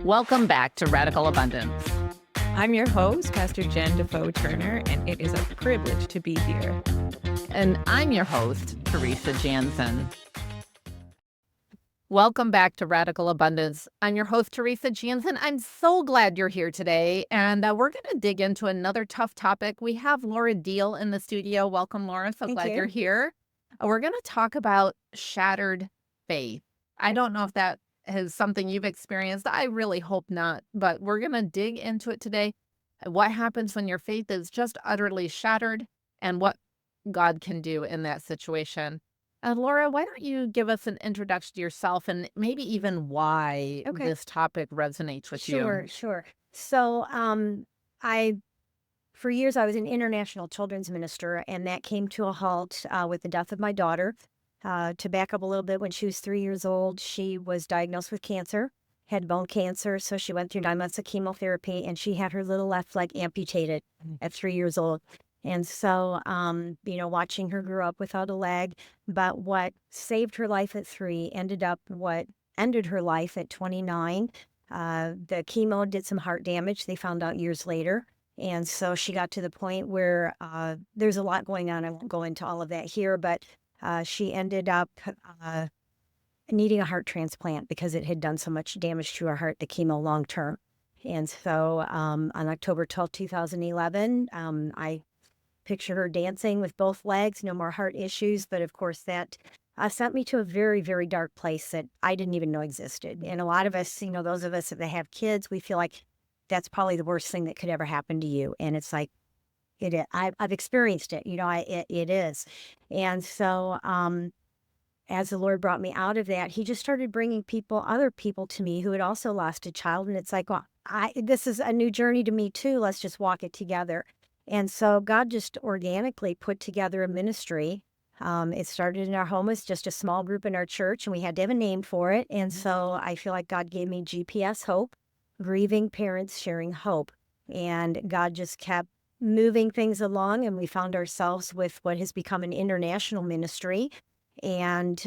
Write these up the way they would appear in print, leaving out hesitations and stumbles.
Welcome back to Radical Abundance. I'm your host, Pastor Jenn Dafoe-Turner, and it is a privilege to be here. And I'm your host, Teresa Janzen. Welcome back to Radical Abundance. I'm your host, Teresa Janzen. I'm so glad you're here today, and we're going to dig into another tough topic. We have Laura Deal in the studio. Welcome, Laura. So Thank glad you. you're here. We're going to talk about shattered faith. I don't know if that is something you've experienced. I really hope not, but we're going to dig into it today. What happens when your faith is just utterly shattered and what God can do in that situation. Laura, why don't you give us an introduction to yourself and maybe even why Okay. this topic resonates with you? Sure. So, for years, I was an international children's minister, and that came to a halt with the death of my daughter. To back up a little bit, when she was 3 years old, she was diagnosed with cancer, had bone cancer. So she went through 9 months of chemotherapy, and she had her little left leg amputated at 3 years old. And so, watching her grow up without a leg, but what saved her life at 3 ended up what ended her life at 29. The chemo did some heart damage, they found out years later. And so she got to the point where there's a lot going on. I won't go into all of that here, but she ended up needing a heart transplant because it had done so much damage to her heart, the chemo long term. And so on October 12, 2011, I picture her dancing with both legs, no more heart issues. But of course, that sent me to a very, very dark place that I didn't even know existed. And a lot of us, those of us that have kids, we feel like that's probably the worst thing that could ever happen to you. And it's like, I've experienced it, it is. And so as the Lord brought me out of that, he just started bringing other people to me who had also lost a child. And it's like, well, this is a new journey to me too. Let's just walk it together. And so God just organically put together a ministry. It started in our home as just a small group in our church, and we had to have a name for it. And so I feel like God gave me GPS Hope, Grieving Parents Sharing Hope. And God just kept moving things along, and we found ourselves with what has become an international ministry. And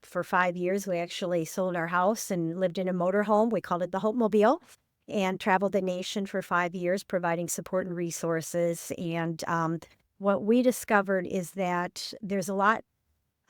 for 5 years, we actually sold our house and lived in a motorhome. We called it the Hope Mobile, and traveled the nation for 5 years, providing support and resources. And what we discovered is that there's a lot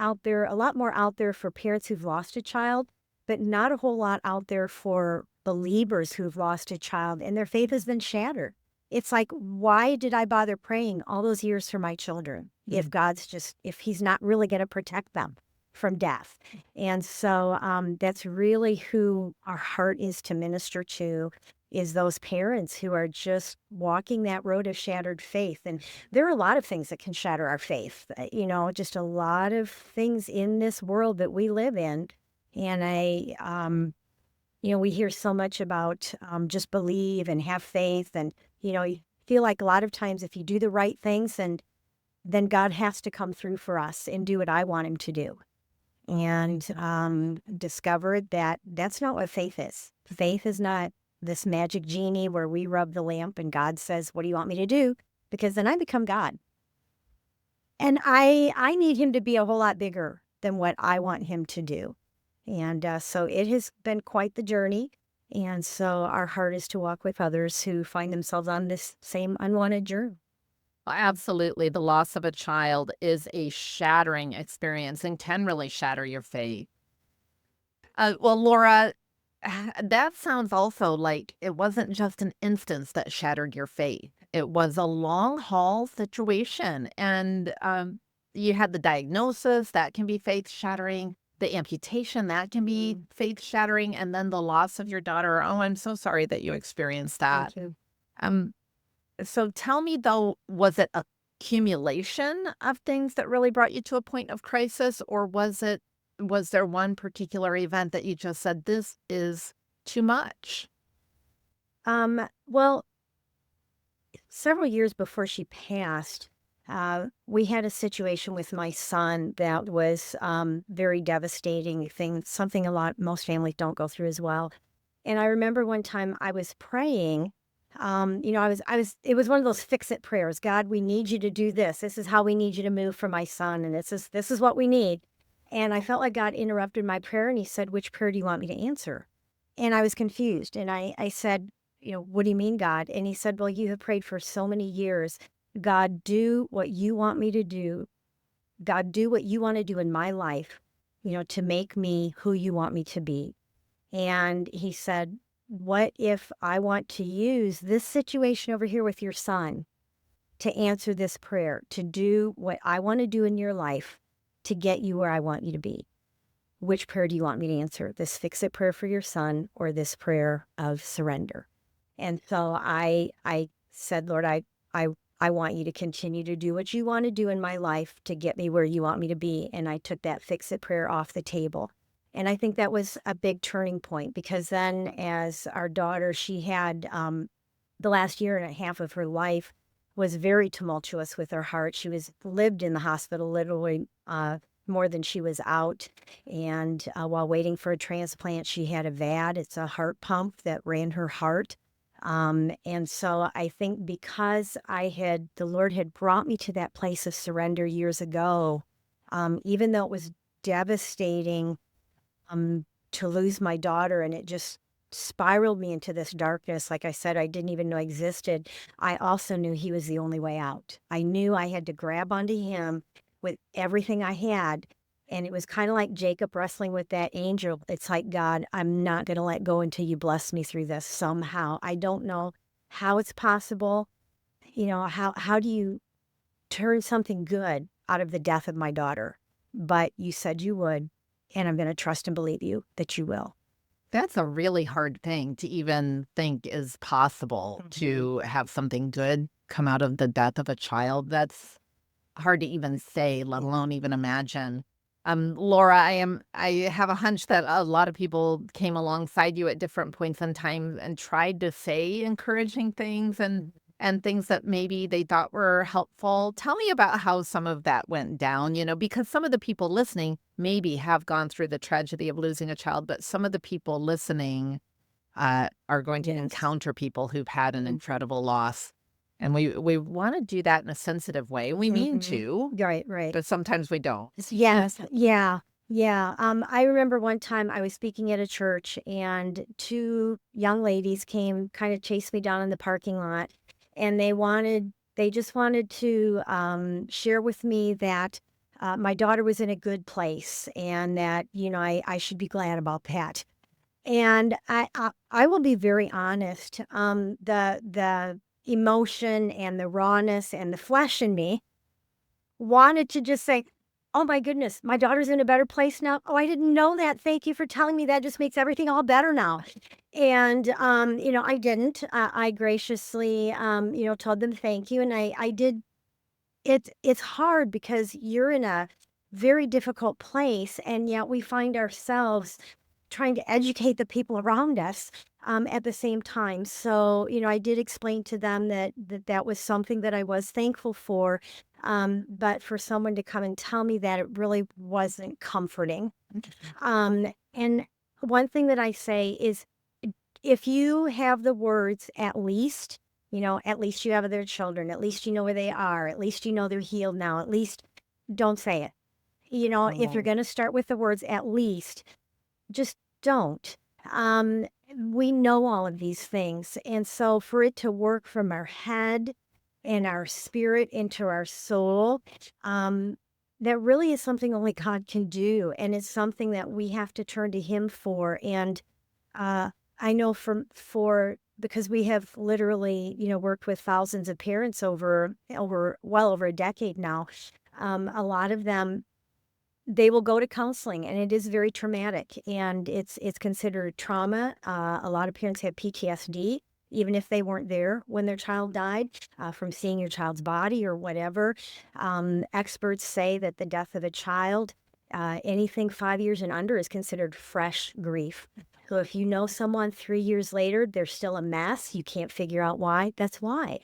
more out there for parents who've lost a child, but not a whole lot out there for believers who've lost a child and their faith has been shattered. It's like, why did I bother praying all those years for my children if he's not really going to protect them from death? And so that's really who our heart is to minister to, is those parents who are just walking that road of shattered faith. And there are a lot of things that can shatter our faith, just a lot of things in this world that we live in. And we hear so much about just believe and have faith. And, you feel like a lot of times if you do the right things, and then God has to come through for us and do what I want him to do. And discovered that that's not what faith is. Faith is not this magic genie where we rub the lamp and God says, what do you want me to do? Because then I become God. And I need him to be a whole lot bigger than what I want him to do. And so it has been quite the journey. And so our heart is to walk with others who find themselves on this same unwanted journey. Absolutely. The loss of a child is a shattering experience and can really shatter your faith. Well, Laura, that sounds also like it wasn't just an instance that shattered your faith. It was a long haul situation. And you had the diagnosis, that can be faith shattering. The amputation, that can be faith shattering. And then the loss of your daughter. Oh, I'm so sorry that you experienced that. Thank you. So tell me, though, was it accumulation of things that really brought you to a point of crisis, or was there one particular event that you just said, this is too much? Well, several years before she passed, we had a situation with my son that was very devastating something most families don't go through as well. And I remember one time I was praying. It was one of those fix-it prayers. God, we need you to do this. This is how we need you to move for my son. And this is what we need. And I felt like God interrupted my prayer, and he said, which prayer do you want me to answer? And I was confused. And I said, what do you mean, God? And he said, well, you have prayed for so many years. God, do what you want me to do. God, do what you want to do in my life, to make me who you want me to be. And he said, what if I want to use this situation over here with your son to answer this prayer, to do what I want to do in your life to get you where I want you to be? Which prayer do you want me to answer? This fix it prayer for your son or this prayer of surrender? And so I said, Lord, I I want you to continue to do what you want to do in my life to get me where you want me to be. And I took that fix it prayer off the table. And I think that was a big turning point because then, as our daughter, she had the last year and a half of her life was very tumultuous with her heart. She was lived in the hospital literally more than she was out. And while waiting for a transplant, she had a VAD. It's a heart pump that ran her heart. And so I think because the Lord had brought me to that place of surrender years ago, even though it was devastating to lose my daughter and it just spiraled me into this darkness, like I said, I didn't even know existed. I also knew he was the only way out. I knew I had to grab onto him with everything I had. And it was kind of like Jacob wrestling with that angel. It's like, God, I'm not going to let go until you bless me through this somehow. I don't know how it's possible. How do you turn something good out of the death of my daughter? But you said you would, and I'm going to trust and believe you that you will. That's a really hard thing to even think is possible to have something good come out of the death of a child. That's hard to even say, let alone even imagine. Laura, I have a hunch that a lot of people came alongside you at different points in time and tried to say encouraging things and things that maybe they thought were helpful. Tell me about how some of that went down, because some of the people listening maybe have gone through the tragedy of losing a child, but some of the people listening are going to Yes. encounter people who've had an incredible loss. And we want to do that in a sensitive way. We mean to, Right. but sometimes we don't. Yes. Yeah. Yeah. I remember one time I was speaking at a church and two young ladies came kind of chased me down in the parking lot and they just wanted to share with me that my daughter was in a good place and that, I should be glad about that. And I will be very honest. The emotion and the rawness and the flesh in me wanted to just say, "Oh my goodness, my daughter's in a better place now. Oh, I didn't know that. Thank you for telling me. That just makes everything all better now." And I didn't. I graciously, told them thank you, and I did. It's hard because you're in a very difficult place, and yet we find ourselves trying to educate the people around us at the same time. So, I did explain to them that was something that I was thankful for. But for someone to come and tell me that, it really wasn't comforting. And one thing that I say is if you have the words, at least you have their children, at least you know where they are, at least you know they're healed now, at least don't say it. If you're Oh. going to start with the words, at least, just don't. Um, we know all of these things. And so for it to work from our head and our spirit into our soul, um, that really is something only God can do. And it's something that we have to turn to Him for. And uh, I know because we have literally, worked with thousands of parents well over a decade now. A lot of them they will go to counseling, and it is very traumatic, and it's considered trauma. A lot of parents have PTSD, even if they weren't there when their child died, from seeing your child's body or whatever. Experts say that the death of a child, anything 5 years and under, is considered fresh grief. So if you know someone 3 years later, they're still a mess, you can't figure out why, that's why.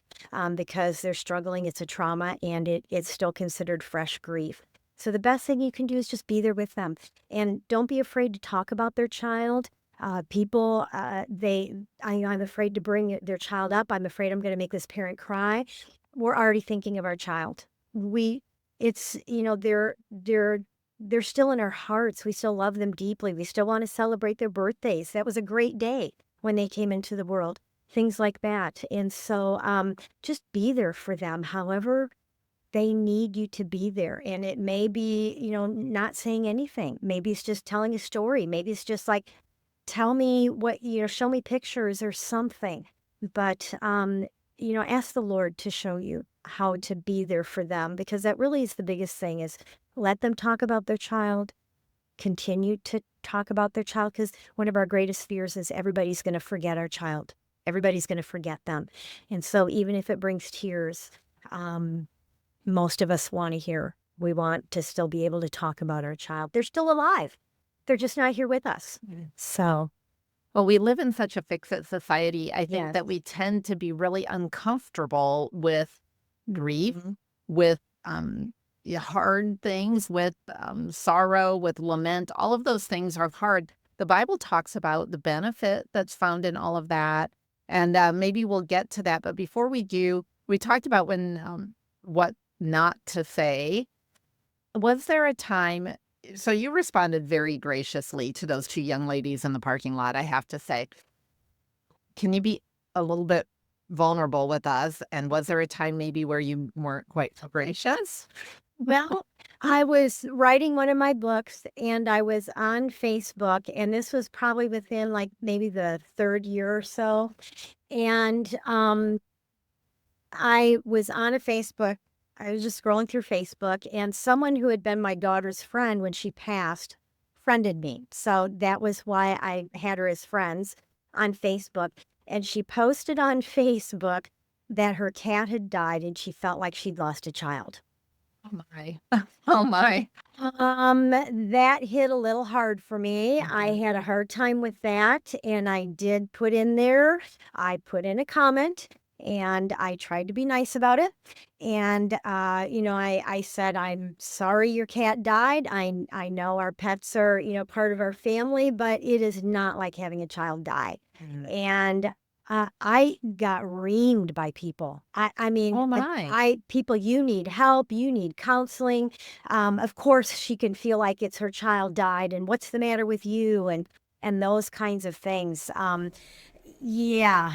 Because they're struggling, it's a trauma, and it's still considered fresh grief. So the best thing you can do is just be there with them, and don't be afraid to talk about their child. People, I'm afraid to bring their child up. I'm afraid I'm going to make this parent cry. We're already thinking of our child. It's they're they're still in our hearts. We still love them deeply. We still want to celebrate their birthdays. That was a great day when they came into the world, things like that. And so just be there for them, however they need you to be there. And it may be, not saying anything. Maybe it's just telling a story. Maybe it's just like, tell me what, show me pictures or something. But, ask the Lord to show you how to be there for them, because that really is the biggest thing, is let them talk about their child, continue to talk about their child, because one of our greatest fears is everybody's going to forget our child. Everybody's going to forget them. And so even if it brings tears, most of us want to hear. We want to still be able to talk about our child. They're still alive. They're just not here with us. So, Well, we live in such a fix-it society. I think yes. that we tend to be really uncomfortable with grief, Mhm. with hard things, with sorrow, with lament. All of those things are hard. The Bible talks about the benefit that's found in all of that, and maybe we'll get to that. But before we do, we talked about what not to say. Was there a time? So you responded very graciously to those two young ladies in the parking lot, I have to say. Can you be a little bit vulnerable with us? And was there a time maybe where you weren't quite so gracious? Well, I was writing one of my books and I was on Facebook, and this was probably within like maybe the third year or so. And I was on a Facebook. I was just scrolling through Facebook, and someone who had been my daughter's friend when she passed friended me. So that was why I had her as friends on Facebook. And she posted on Facebook that her cat had died and she felt like she'd lost a child. Oh my. Oh my. That hit a little hard for me. I had a hard time with that, and I did put in there, I put in a comment, and I tried to be nice about it. And I said, I'm sorry your cat died. I know our pets are, part of our family, but it is not like having a child die. And I got reamed by people. I mean, Oh my. people, you need help, you need counseling. Of course, she can feel like it's her child died, and what's the matter with you, and those kinds of things. Yeah,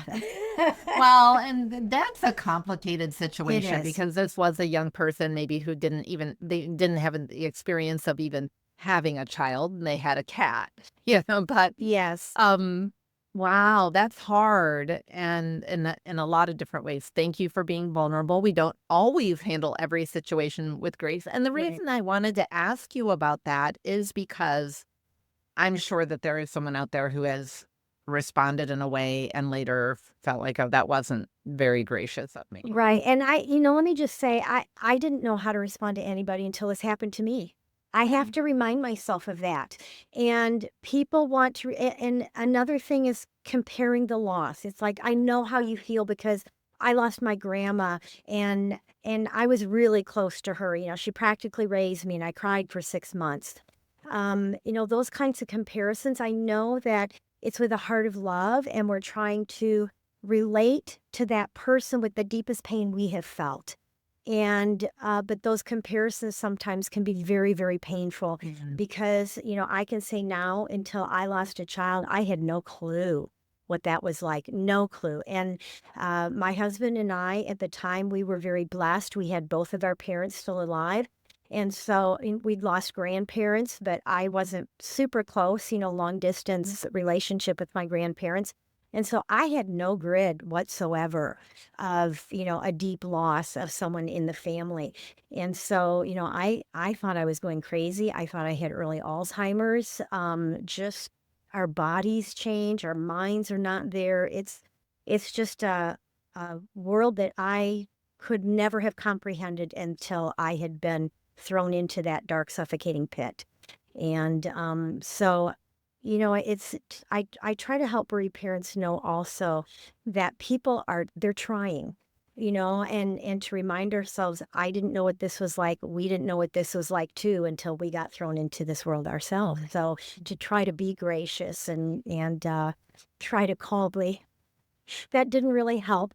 Well, and that's a complicated it situation is. because this was a young person maybe who they didn't have the experience of even having a child, and they had a cat, but Yes. wow, that's hard, and in a lot of different ways. Thank you for being vulnerable. We don't always handle every situation with grace, and the Right. reason I wanted to ask you about that is because I'm sure that there is someone out there who has responded in a way and later felt like, "Oh, that wasn't very gracious of me." Right. And let me just say, I didn't know how to respond to anybody until this happened to me. I have to remind myself of that. And people want to, and another thing is comparing the loss. It's like, I know how you feel because I lost my grandma, and I was really close to her. She practically raised me, and I cried for 6 months. Those kinds of comparisons, I know that it's with a heart of love, and we're trying to relate to that person with the deepest pain we have felt. And but those comparisons sometimes can be very, very painful, because I can say now, until I lost a child, I had no clue what that was like. No clue. And my husband and I, at the time, we were very blessed. We had both of our parents still alive. And so we'd lost grandparents, but I wasn't super close, long distance relationship with my grandparents. And so I had no grid whatsoever of, a deep loss of someone in the family. And so, I thought I was going crazy. I thought I had early Alzheimer's. Just our bodies change, our minds are not there. It's just a world that I could never have comprehended until I had been thrown into that dark, suffocating pit. And so, I try to help bereaved parents know also that they're trying, and to remind ourselves, I didn't know what this was like. We didn't know what this was like too until we got thrown into this world ourselves. So to try to be gracious and try to calmly, that didn't really help.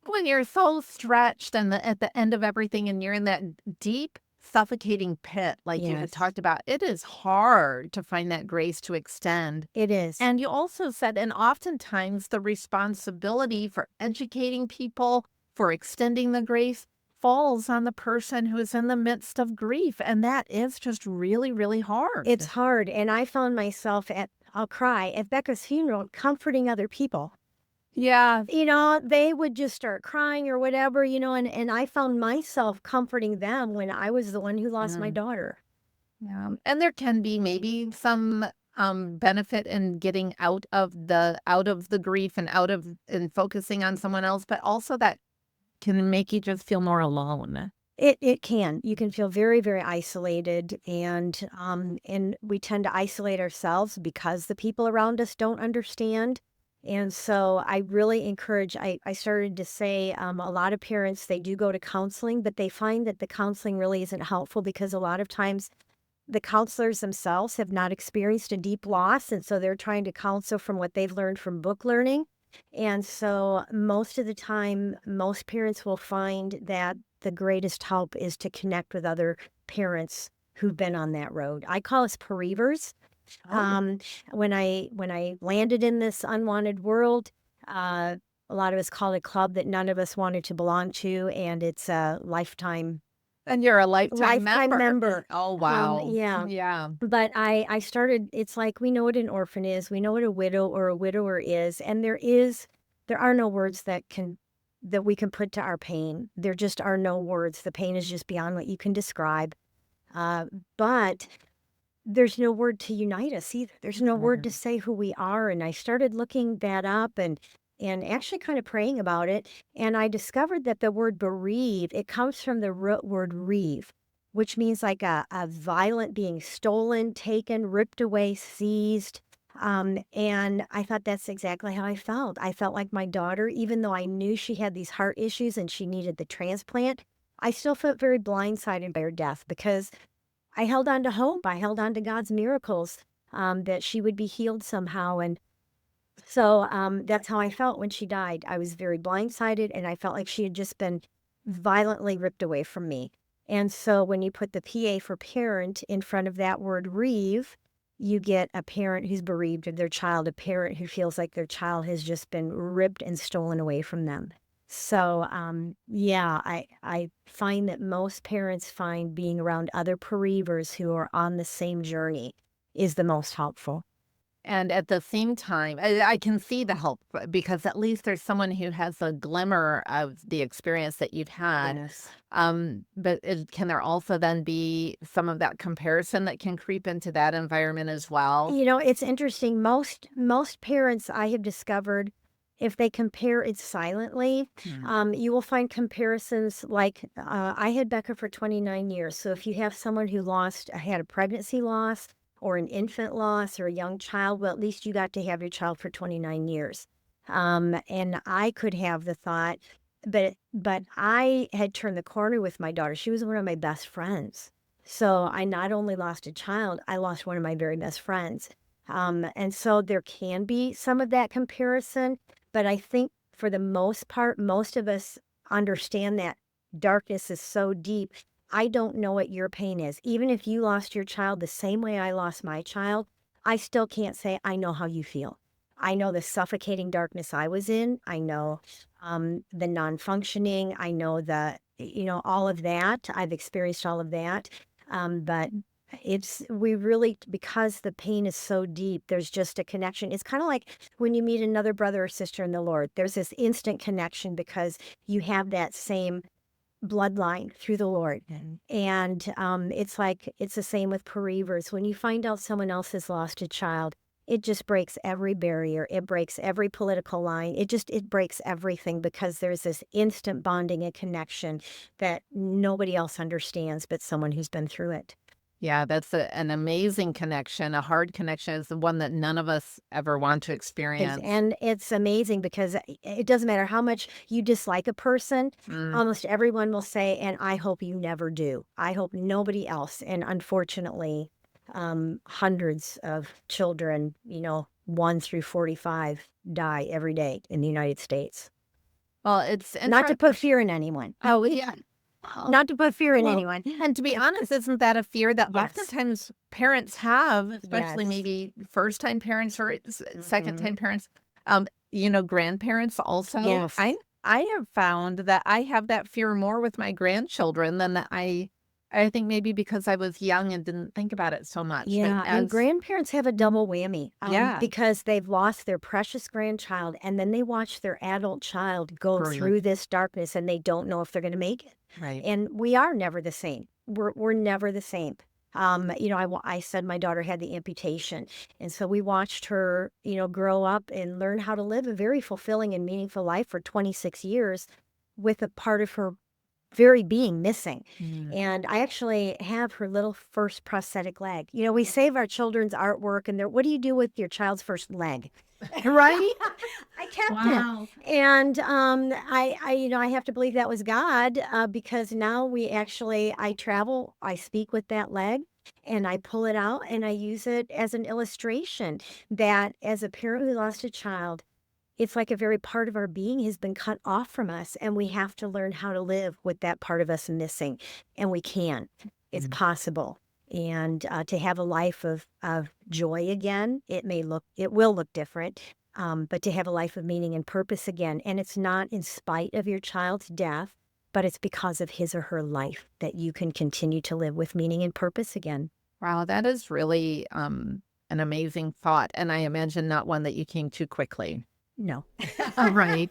When you're so stretched and at the end of everything and you're in that deep suffocating pit, like you had Yes, talked about. It is hard to find that grace to extend. it is. And you also said, and oftentimes the responsibility for educating people, for extending the grace, falls on the person who is in the midst of grief. And that is just really, really It's hard. hard, and I found myself I'll cry, at Becca's funeral comforting other people. Yeah. They would just start crying or whatever, and I found myself comforting them when I was the one who lost my Mm, daughter. yeah. And there can be maybe some benefit in getting out of the grief and out of and focusing on someone else, but also that can make you just feel more alone. It can. You can feel very, very isolated, and we tend to isolate ourselves because the people around us don't understand. And so I really encourage I started to say, a lot of parents, they do go to counseling, but they find that the counseling really isn't helpful because a lot of times the counselors themselves have not experienced a deep loss, and so they're trying to counsel from what they've learned from book learning. And so most of the time, most parents will find that the greatest help is to connect with other parents who've been on that road. I call us bereavers. Oh. Um, when I landed in this unwanted world, uh, a lot of us call it a club that none of us wanted to belong to, and it's a And you're a lifetime lifetime member. member. Oh, wow. Yeah. Yeah. But I started, it's like we know what an orphan is, we know what a widow or a widower is, and there are no words that we can put to our pain. There just are no words. The pain is just beyond what you can describe. Uh, but there's no word to unite us either. There's no word to say who we are. And I started looking that up and actually kind of praying about it. And I discovered that the word bereave, it comes from the root word reeve, which means like a violent being stolen, taken, ripped away, seized. And I thought that's exactly how I felt. I felt like my daughter, even though I knew she had these heart issues and she needed the transplant, I still felt very blindsided by her death because I held on to hope. I held on to God's miracles, that she would be healed somehow. And so that's how I felt when she died. I was very blindsided, and I felt like she had just been violently ripped away from me. And so when you put the PA for parent in front of that word reeve, you get a parent who's bereaved of their child, a parent who feels like their child has just been ripped and stolen away from them. So, yeah, I find that most parents find being around other bereavers who are on the same journey is the most helpful. And at the same time, I can see the help because at least there's someone who has a glimmer of the experience that you've had. Yes. But can there also then be some of that comparison that can creep into that environment as well? It's interesting. Most parents I have discovered, if they compare it silently, Hmm. you will find comparisons like I had Becca for 29 years. So if you have someone who had a pregnancy loss or an infant loss or a young child, well, at least you got to have your child for 29 years. And I could have the thought, but I had turned the corner with my daughter. She was one of my best friends. So I not only lost a child, I lost one of my very best friends. And so there can be some of that comparison, but I think for the most part, most of us understand that darkness is so deep. I don't know what your pain is. Even if you lost your child the same way I lost my child, I still can't say I know how you feel. I know the suffocating darkness I was in. I know the non-functioning. I know all of that. I've experienced all of that. But we really, because the pain is so deep, there's just a connection. It's kind of like when you meet another brother or sister in the Lord, there's this instant connection because you have that same bloodline through the Lord. And it's the same with bereavers. When you find out someone else has lost a child, it just breaks every barrier. It breaks every political line. It breaks everything because there's this instant bonding and connection that nobody else understands but someone who's been through it. Yeah, that's an amazing connection. A hard connection is the one that none of us ever want to experience. And it's amazing because it doesn't matter how much you dislike a person, Mm. almost everyone will say, and I hope you never do. I hope nobody else. And unfortunately, hundreds of children, 1 through 45, die every day in the United States. Well, it's Not to interesting. put fear in anyone. Oh, yeah. Not to put fear in Well, anyone. and to be honest, isn't that a fear that Yes. oftentimes parents have, especially Yes. maybe first-time parents or Mhm. second-time parents, grandparents also? Yes. I have found that I have that fear more with my grandchildren than that I think maybe because I was young and didn't think about it so much, but Yeah, and as grandparents have a double whammy, yeah, because they've lost their precious grandchild, and then they watch their adult child go grieve, through this darkness, and they don't know if they're going to make it. right. And we are never the same. We're never the same. I said my daughter had the amputation, and so we watched her, grow up and learn how to live a very fulfilling and meaningful life for 26 years, with a part of her very being missing. Mm. And I actually have her little first prosthetic leg. We save our children's artwork, and what do you do with your child's first leg? Right? I kept it. Wow. And I have to believe that was God, because now I travel, I speak with that leg, and I pull it out and I use it as an illustration that as a parent who lost a child, it's like a very part of our being has been cut off from us, and we have to learn how to live with that part of us missing, and we can. It's Mm. possible. And to have a life of joy again, it will look different, but to have a life of meaning and purpose again, and it's not in spite of your child's death, but it's because of his or her life that you can continue to live with meaning and purpose again. Wow, that is really, an amazing thought, and I imagine not one that you came to quickly. No. Right.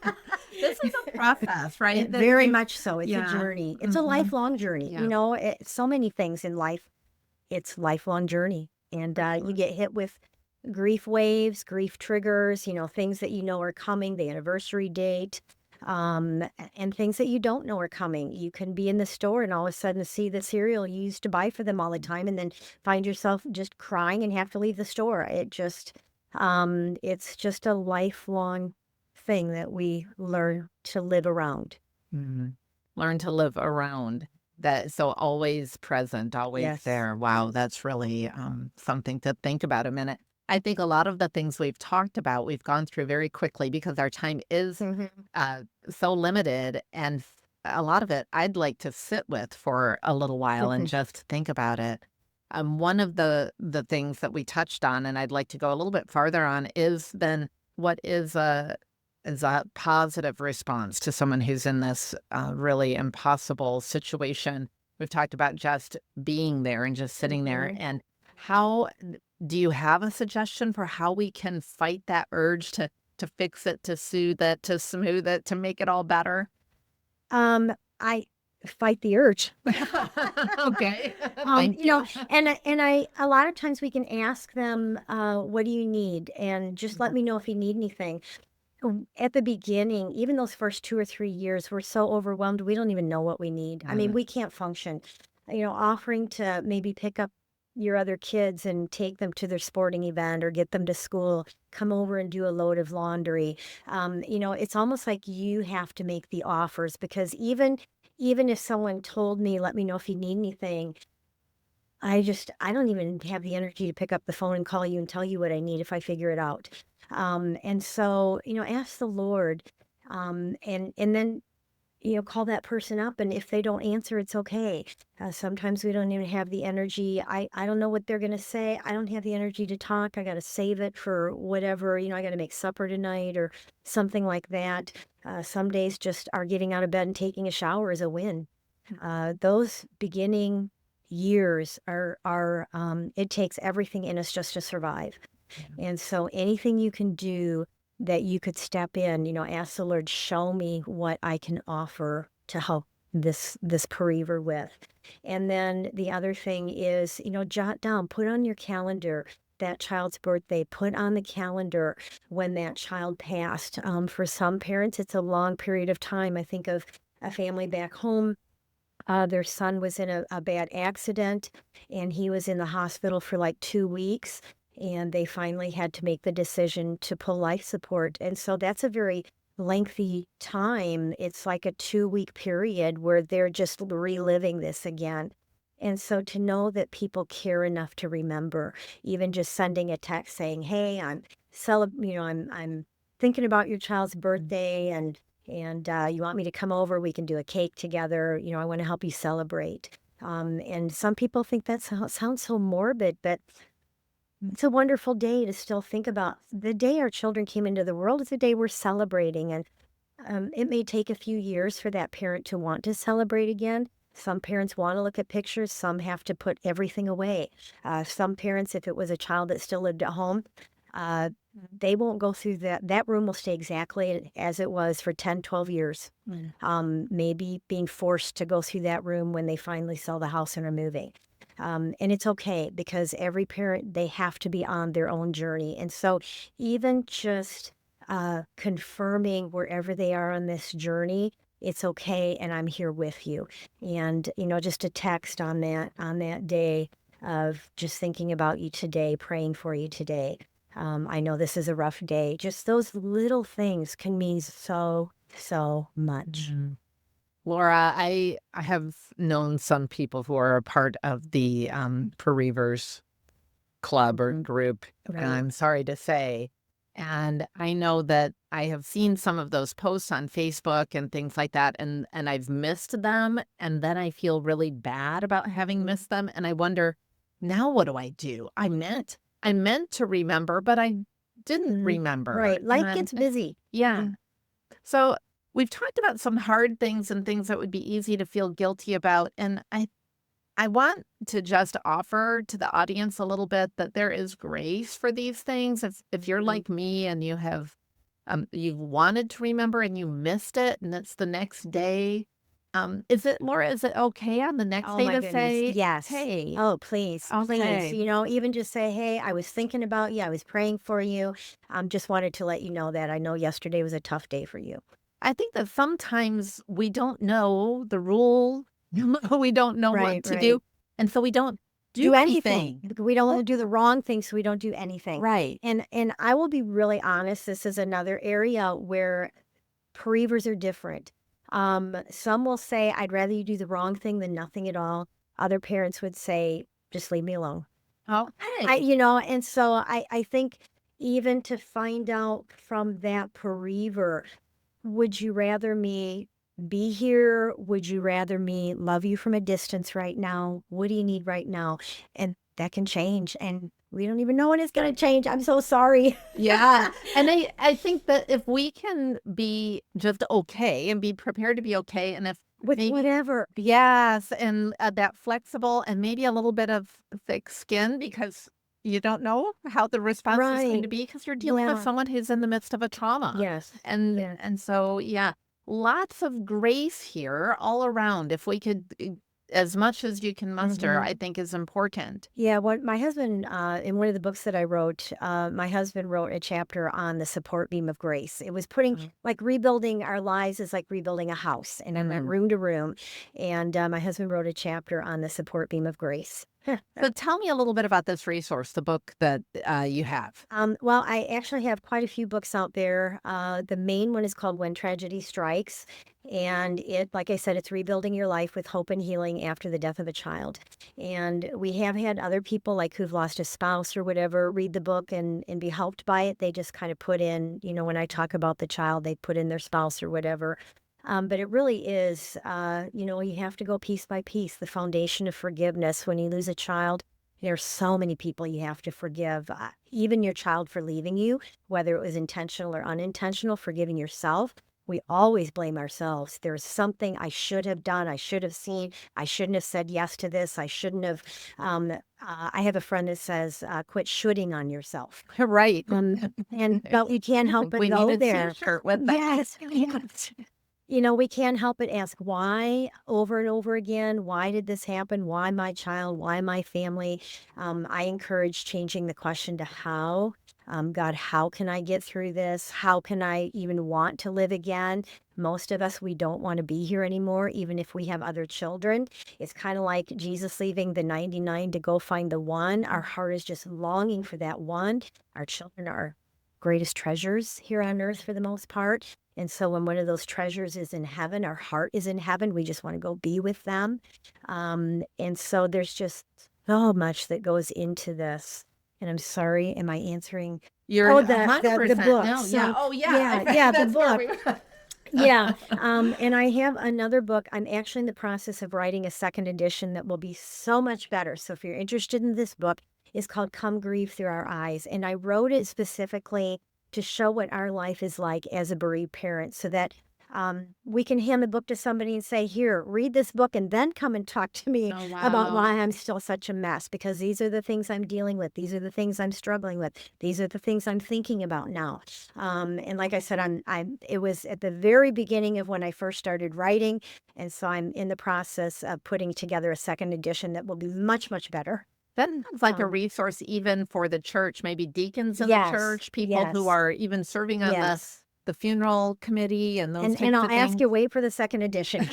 This is a process, right? That Very you much so. It's a yeah. journey. It's a Mhm. lifelong journey. Yeah, So many things in life, it's lifelong journey. And for you sure. get hit with grief waves, grief triggers, things that you know are coming, the anniversary date, and things that you don't know are coming. You can be in the store and all of a sudden see the cereal you used to buy for them all the time, and then find yourself just crying and have to leave the store. It's just a lifelong thing that we learn to live around. Mhm. Learn to live around that, so always present, always Yes. there. Wow, that's really, something to think about a minute. I think a lot of the things we've talked about, we've gone through very quickly because our time is, Mhm. so limited, and a lot of it I'd like to sit with for a little while and just think about it. One of the things that we touched on, and I'd like to go a little bit farther on, is then what is a positive response to someone who's in this really impossible situation. We've talked about just being there and just sitting there. Mhm. And how do you have a suggestion for how we can fight that urge to fix it, to soothe it, to smooth it, to make it all better? I fight the urge. Okay. Thank you. A lot of times we can ask them, "What do you need?" And just let Mhm. me know if you need anything. At the beginning, even those first 2 or 3 years, we're so overwhelmed, we don't even know what we need. I mean, Mm, we can't function. Offering to maybe pick up your other kids and take them to their sporting event or get them to school, come over and do a load of laundry. It's almost like you have to make the offers, because even if someone told me, "Let me know if you need anything," I don't even have the energy to pick up the phone and call you and tell you what I need if I figure it out. And so, ask the Lord, and then, call that person up. And if they don't answer, it's okay. Sometimes we don't even have the energy. I don't know what they're going to say. I don't have the energy to talk. I got to save it for whatever, I got to make supper tonight or something like that. Some days just are getting out of bed and taking a shower is a win. Those beginning years it takes everything in us just to survive. yeah. And so anything you can do that you could step in, ask the Lord, show me what I can offer to help this bereaver with. And then the other thing is, jot down, put on your calendar that child's birthday, put on the calendar when that child passed. For some parents, it's a long period of time. I think of a family back home. Their son was in a bad accident, and he was in the hospital for like 2 weeks. And they finally had to make the decision to pull life support. And so that's a very lengthy time. It's like a 2-week period where they're just reliving this again. And so to know that people care enough to remember, even just sending a text saying, "Hey, I'm thinking about your child's birthday, and And you want me to come over? We can do a cake together. I want to help you celebrate. And some people think that sounds so morbid, but it's a wonderful day to still think about. The day our children came into the world is the day we're celebrating. And it may take a few years for that parent to want to celebrate again. Some parents want to look at pictures. Some have to put everything away. Some parents, if it was a child that still lived at home, uh, they won't go through that. That room will stay exactly as it was for 10, 12 years. Maybe being forced to go through that room when they finally sell the house and are moving. And it's okay because every parent, they have to be on their own journey. And so even just confirming wherever they are on this journey, it's okay, and I'm here with you. And just a text on that day of just thinking about you today, praying for you today. I know this is a rough day. Just those little things can mean so much. Laura, I have known some people who are a part of the bereavers club or group, and Right. I'm sorry to say. And I know that I have seen some of those posts on Facebook and things like that, and I've missed them, and then I feel really bad about having missed them, and I wonder, now what do I do? I meant to remember, but I didn't remember. Right. Life And gets busy. yeah. So we've talked about some hard things and things that would be easy to feel guilty about, and I want to just offer to the audience a little bit that there is grace for these things. If you're like me and you have you wanted to remember and you missed it and it's the next day, Laura, is it okay on the next Oh day my to goodness. say, Yes. hey, Oh, please. Please. okay. Even just say, hey, I was thinking about you. I was praying for you. Just wanted to let you know that I know yesterday was a tough day for you. I think that sometimes we don't know the rule. We don't know Right, what to right. do. And so we don't do Do anything. anything. We don't want to do the wrong thing, so we don't do anything. Right. And I will be really honest, this is another area where bereavers are different. Some will say, I'd rather you do the wrong thing than nothing at all. Other parents would say, just leave me alone. Okay. And so I think even to find out from that bereaver, would you rather me be here? Would you rather me love you from a distance right now? What do you need right now? And that can change. And we don't even know when it's going to change. I'm so sorry. Yeah. And I think that if we can be just okay and be prepared to be okay, and if With maybe, whatever. yes, and that flexible and maybe a little bit of thick skin because you don't know how the response is going to Right. be because you're dealing with Yeah. someone who's in the midst of a trauma. Yes. And Yeah. and so, yeah, lots of grace here all around. If we could, as much as you can muster, I think is important. Yeah, what my husband, in one of the books that I wrote, my husband wrote a chapter on the support beam of grace. It was putting, like, rebuilding our lives is like rebuilding a house, and I went room to room. And my husband wrote a chapter on the support beam of grace. So tell me a little bit about this resource, the book that you have. Well, I actually have quite a few books out there. The main one is called When Tragedy Strikes. And it, like I said, it's rebuilding your life with hope and healing after the death of a child. And we have had other people like who've lost a spouse or whatever read the book and be helped by it. They just kind of put in, when I talk about the child, they put in their spouse or whatever. But it really is, you have to go piece by piece. The foundation of forgiveness. When you lose a child, there's so many people you have to forgive, even your child for leaving you, whether it was intentional or unintentional, forgiving yourself. We always blame ourselves. There's something I should have done. I should have seen. I shouldn't have said yes to this. I shouldn't have. I have a friend that says, quit shooting on yourself. Right. But we can't help but We go need a there. t-shirt with that. Yes. Yes. We can't help but ask why over and over again. Why did this happen? Why my child? Why my family? I encourage changing the question to how. God, how can I get through this? How can I even want to live again? Most of us, we don't want to be here anymore, even if we have other children. It's kind of like Jesus leaving the 99 to go find the one. Our heart is just longing for that one. Our children are our greatest treasures here on earth for the most part. And so when one of those treasures is in heaven, our heart is in heaven, we just want to go be with them. And so there's just so much that goes into this. And I'm sorry, am I answering? You're Oh, 100% the book. no. So, Yeah. Oh, yeah. yeah, the That's where book. Yeah, and I have another book. I'm actually in the process of writing a second edition that will be so much better. So if you're interested in this book, it's called Come Grieve Through Our Eyes. And I wrote it specifically to show what our life is like as a bereaved parent so that we can hand the book to somebody and say, here, read this book and then come and talk to me Oh, about wow. why I'm still such a mess because these are the things I'm dealing with. These are the things I'm struggling with. These are the things I'm thinking about now. And like I said, it was at the very beginning of when I first started writing. And so I'm in the process of putting together a second edition that will be much, much better. That sounds like a Um, resource even for the church, maybe deacons in the yes, church, people who yes, are even serving on yes. the funeral committee and those And types I'll of ask things. you, wait for the second edition.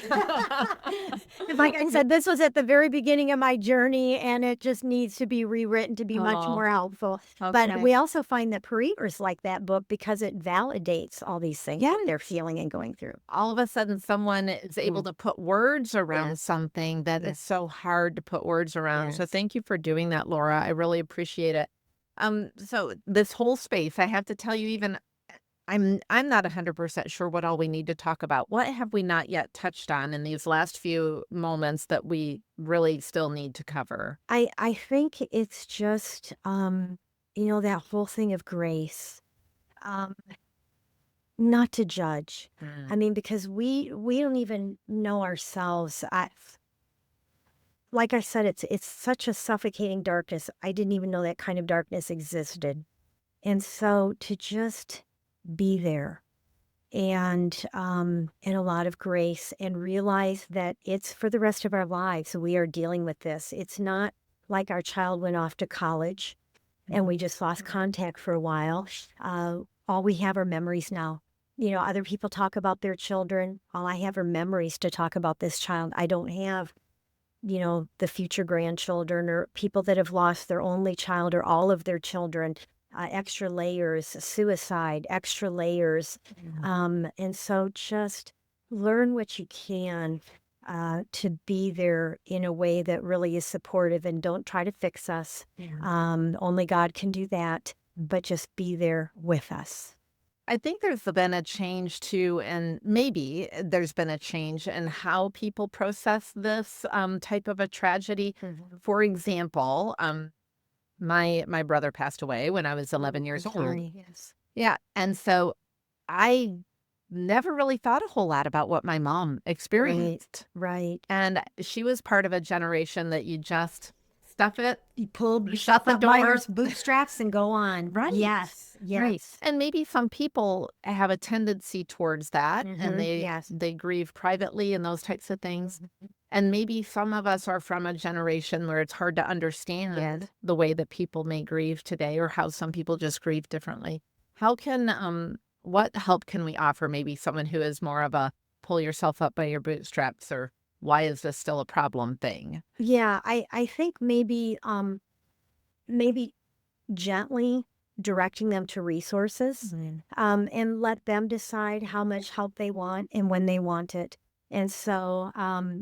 Like I said, this was at the very beginning of my journey, and it just needs to be rewritten to be much Oh, more helpful. But okay. we also find that bereavers like that book because it validates all these things that they're Yes. feeling and going through. All of a sudden, someone is able Mm. to put words around Yes. something that is Yes. so hard to put words around. So Yes. thank you for doing that, Laura. I really appreciate it. So this whole space, I have to tell you, even I'm not 100% sure what all we need to talk about. What have we not yet touched on in these last few moments that we really still need to cover? I think it's just that whole thing of grace. Um, not to judge. Mm. I mean, because we don't even know ourselves. Like I said, it's such a suffocating darkness. I didn't even know that kind of darkness existed. And so to just be there and a lot of grace and realize that it's for the rest of our lives. We are dealing with this. It's not like our child went off to college and we just lost contact for a while. All we have are memories now. Other people talk about their children. All I have are memories to talk about this child. I don't have the future grandchildren or people that have lost their only child or all of their children, extra layers, suicide, extra layers. And so just learn what you can to be there in a way that really is supportive and don't try to fix us. Only God can do that, but just be there with us. I think there's been a change too, and maybe there's been a change in how people process this type of a tragedy. For example, my brother passed away when I was 11 years old. Sorry, yes. Yeah, and so I never really thought a whole lot about what my mom experienced. Right. And she was part of a generation that you just stuff it, You pull you shut the up by door. your bootstraps and go on. Right. Yes. Right. Yes. And maybe some people have a tendency towards that and Yes. they grieve privately and those types of things. Mhm. And maybe some of us are from a generation where it's hard to understand the way that people may grieve today or how some people just grieve differently. How can what help can we offer maybe someone who is more of a pull yourself up by your bootstraps or why is this still a problem thing? Yeah, I think maybe gently directing them to resources, and let them decide how much help they want and when they want it. And so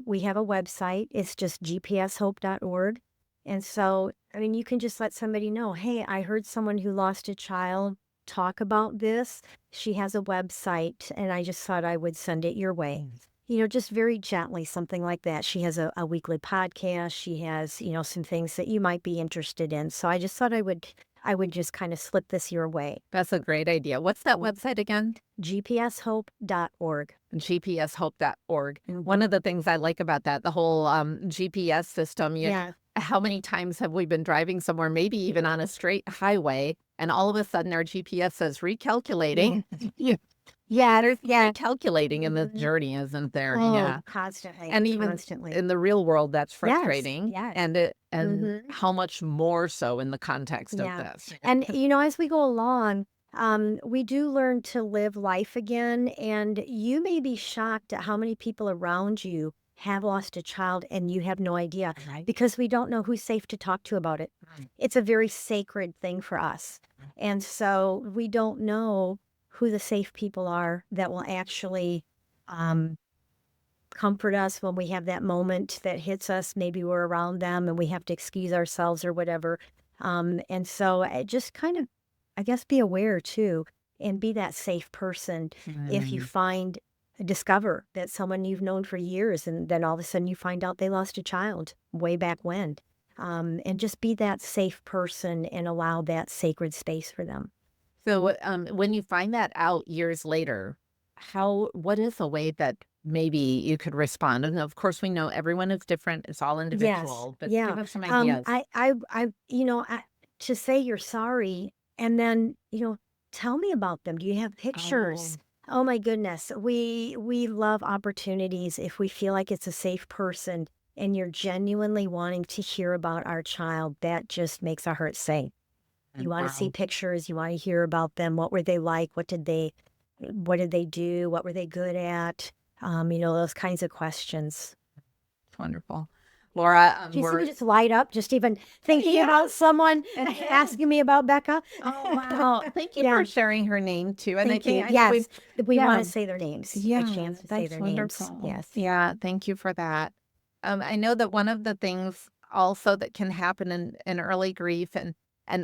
we have a website. It's just gpshope.org. And so, I mean, you can just let somebody know, hey, I heard someone who lost a child talk about this. She has a website, and I just thought I would send it your way. Just very gently, something like that. She has a weekly podcast. She has, some things that you might be interested in. So I just thought I would just kind of slip this your way. That's a great idea. What's that website again? gpshope.org. gpshope.org. One of the things I like about that, the whole GPS system, Yeah. how many times have we been driving somewhere, maybe even on a straight highway, and all of a sudden our GPS says recalculating? Yeah. Yeah. There's Yeah. recalculating in the Mhm. journey, isn't there? Oh, Yeah. constantly. And even Constantly. in the real world, that's Yes. frustrating. Yes. And Mhm. how much more so in the context of Yeah. this. And, as we go along, we do learn to live life again. And you may be shocked at how many people around you have lost a child and you have no idea Right. because we don't know who's safe to talk to about it. It's a very sacred thing for us. And so we don't know who the safe people are that will actually um, comfort us when we have that moment that hits us. Maybe we're around them and we have to excuse ourselves or whatever. And so just kind of, I guess, be aware too and be that safe person if you find discover that someone you've known for years, and then all of a sudden you find out they lost a child way back when. And just be that safe person and allow that sacred space for them. So, when you find that out years later, what is a way that maybe you could respond? And of course, we know everyone is different. It's all Yes. individual, but Yeah. give us some ideas. To say you're sorry and then, tell me about them. Do you have pictures? Oh, Oh my goodness. We love opportunities if we feel like it's a safe person and you're genuinely wanting to hear about our child. That just makes our heart sing. You want to see wow. pictures, you want to hear about them. What were they like? What did they do? What were they good at? Those kinds of questions. Wonderful. Laura, Do you see me just light up just even thinking about someone asking me about Becca? oh, wow. Thank you Yeah. for sharing her name too. And Thank you. I think Yes. We yeah, want to say their names. A yeah, chance to say that's their names. wonderful. Yes. Yeah, thank you for that. I know that one of the things also that can happen in early grief, and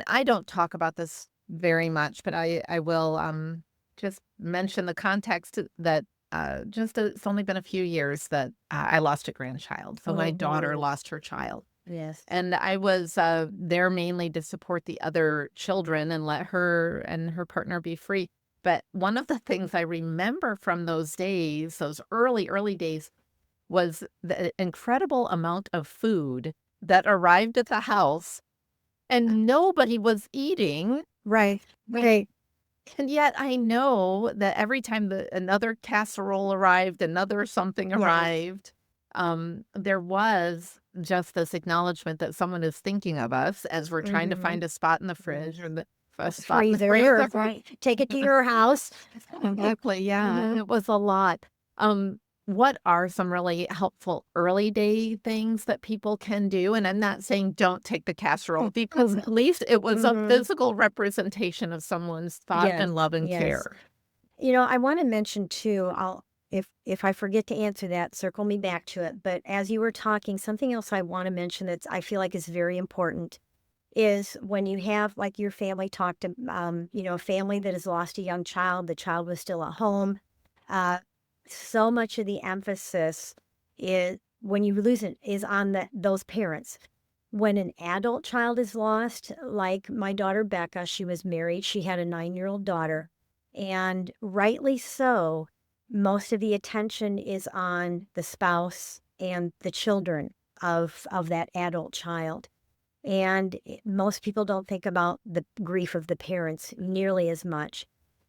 I don't talk about this very much, but I will just mention the context that it's only been a few years that I lost a grandchild. So my daughter Oh, lost her child. yes. And I was there mainly to support the other children and let her and her partner be free. But one of the things I remember from those days, those early, early days, was the incredible amount of food that arrived at the house and nobody was eating. Right. Right. And yet I know that every time another casserole arrived, another something Yes. arrived, there was just this acknowledgement that someone is thinking of us as we're trying to Mm-hmm. find a spot in the fridge or a spot in the Freezer. freezer. Right. Take it to your house. Exactly, yeah, Mhm. it was a lot. Um, what are some really helpful early day things that people can do? And I'm not saying don't take the casserole because at least it was a Mhm. physical representation of someone's thought Yes. and love and Yes. care. I want to mention too, if I forget to answer that, circle me back to it. But as you were talking, something else I want to mention that I feel like is very important is when you have like your family talk to a family that has lost a young child, the child was still at home. Uh, so much of the emphasis is when you lose it is on those parents. When an adult child is lost, like my daughter Becca, she was married, she had a 9-year-old daughter, and rightly so, most of the attention is on the spouse and the children of that adult child. And most people don't think about the grief of the parents nearly as much.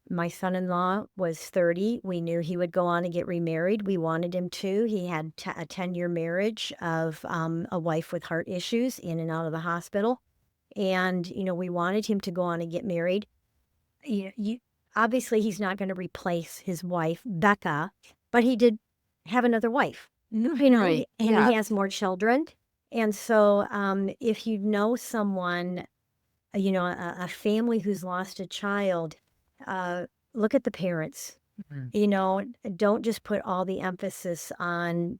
My son-in-law was 30. We knew he would go on and get remarried. We wanted him to. He had a 10-year marriage of a wife with heart issues in and out of the hospital. And, we wanted him to go on and get married. Obviously, he's not going to replace his wife, Becca, but he did have another wife, Right. and Yeah. he has more children. And so, if you know someone, a family who's lost a child, uh, look at the parents. Mhm. Don't just put all the emphasis on,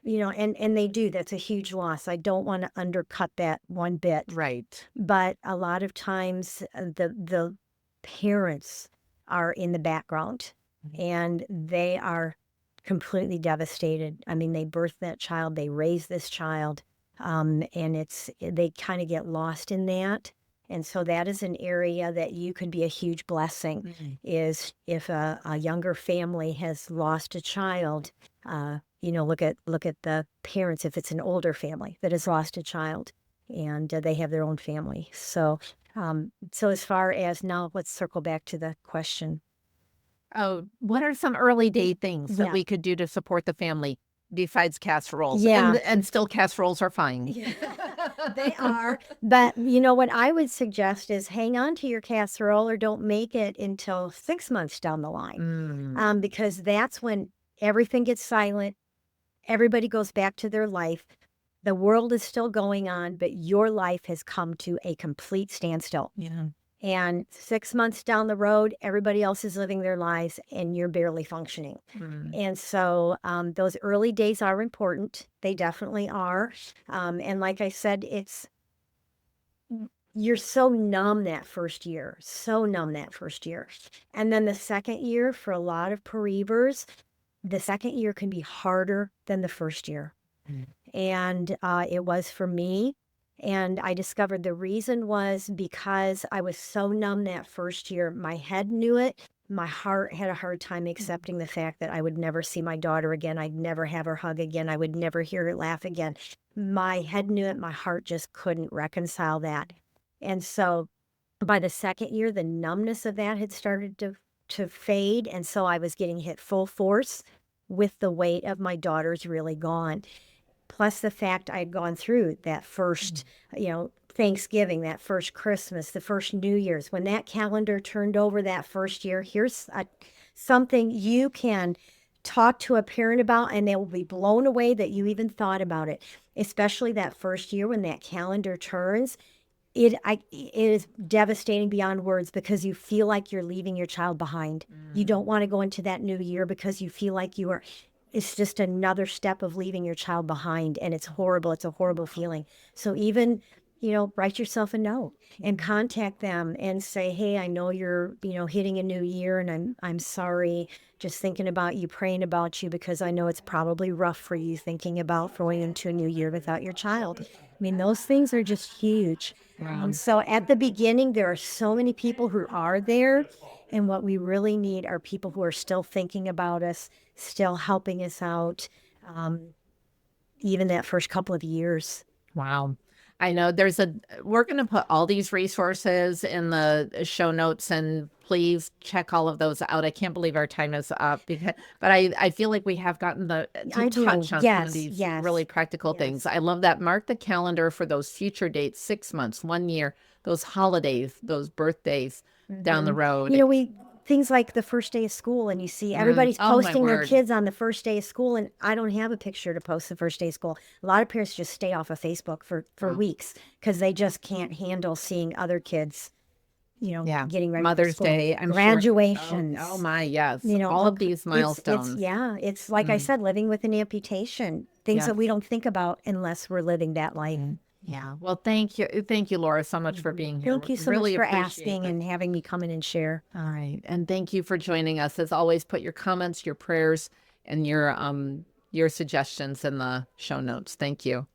and they do. That's a huge loss. I don't want to undercut that one bit. Right. But a lot of times, the parents are in the background, Mhm. and they are completely devastated. I mean, they birthed that child, they raised this child, and they kind of get lost in that. And so that is an area that you could be a huge blessing Mhm. is if a younger family has lost a child. Look at the parents if it's an older family that has lost a child and they have their own family. So as far as now, let's circle back to the question. Oh, what are some early day things that Yeah. we could do to support the family besides casseroles? Yeah. And still casseroles are fine. Yeah, they are. But what I would suggest is hang on to your casserole or don't make it until 6 months down the line, Mm, because that's when everything gets silent. Everybody goes back to their life. The world is still going on, but your life has come to a complete standstill. yeah. And 6 months down the road, everybody else is living their lives and you're barely functioning. Mm, And so those early days are important. They definitely are. And like I said, you're so numb that first year, so numb that first year. And then the second year for a lot of bereavers, the second year can be harder than the first year. Mm. And it was for me. And I discovered the reason was because I was so numb that first year. My head knew it. My heart had a hard time accepting the fact that I would never see my daughter again. I'd never have her hug again. I would never hear her laugh again. My head knew it. My heart just couldn't reconcile that. And so by the second year, the numbness of that had started to fade. And so I was getting hit full force with the weight of my daughter's really gone. Plus the fact I had gone through that first, Thanksgiving, that first Christmas, the first New Year's. When that calendar turned over that first year, here's something you can talk to a parent about, and they will be blown away that you even thought about it. Especially that first year when that calendar turns, it is devastating beyond words because you feel like you're leaving your child behind. You don't want to go into that new year because you feel like it's just another step of leaving your child behind, and it's horrible. It's a horrible feeling. So even, write yourself a note and contact them and say, hey, I know you're, hitting a new year, and I'm sorry, just thinking about you, praying about you, because I know it's probably rough for you thinking about going into a new year without your child. I mean, those things are just huge. Wow. So at the beginning, there are so many people who are there. And what we really need are people who are still thinking about us, still helping us out, even that first couple of years. Wow. I know we're going to put all these resources in the show notes, and please check all of those out. I can't believe our time is up, but I feel like we have gotten to I do. touch on some of these Yes. really practical things. I love that. Mark the calendar for those future dates, 6 months, 1 year, those holidays, those birthdays down the road. Things like the first day of school, and you see everybody's Oh, my posting their word. kids on the first day of school, and I don't have a picture to post the first day of school. A lot of parents just stay off of Facebook for weeks because they just can't handle seeing other kids, Yeah. getting ready for Mother's school. Day, I'm sure. Graduations. Oh my, yes. You know, All of these milestones. it's like I said, living with an amputation, things that we don't think about unless we're living that life. Yeah. Well, thank you. Thank you, Laura, so much for being here. Thank you so Really much for appreciate asking it. and having me come in and share. All right. And thank you for joining us. As always, put your comments, your prayers, and your suggestions in the show notes. Thank you.